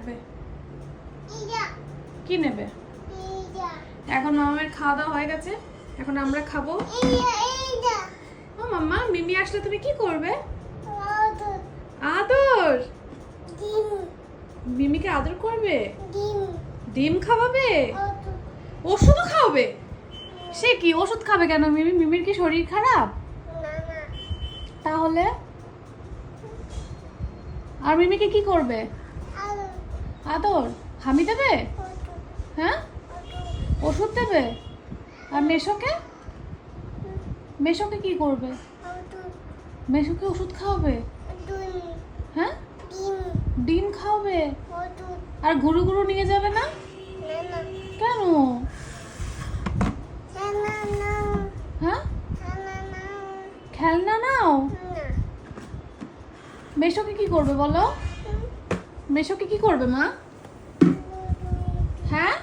লাগবে? কি নেবে? এখন মামার খাওয়া দাওয়া হয়ে গেছে, এখন আমরা খাবো। ও মাম্মা, মিমি আসলে তুমি কি করবে? আদর? মিমিকে আদর করবে? ডিম খাওয়াবে? ওষুধও খাওয়াবে? সে কি ওষুধ খাবে কেন? মিমির কি শরীর খারাপ? তাহলে আর মিমিকে কি করবে? আদর? হামি দেবে? হ্যাঁ, ওষুধ দেবে। আর মেশোকে কি করবে? মেশোকে ওষুধ খাওয়াবে? হ্যাঁ, ডিম খাওয়াবে। আর গুরু গুরু নিয়ে যাবে না? কেন? হ্যাঁ, খেলনা নাও। মেশোকে কি করবে বলো? মেশোকে কি করবে মা? হ্যাঁ,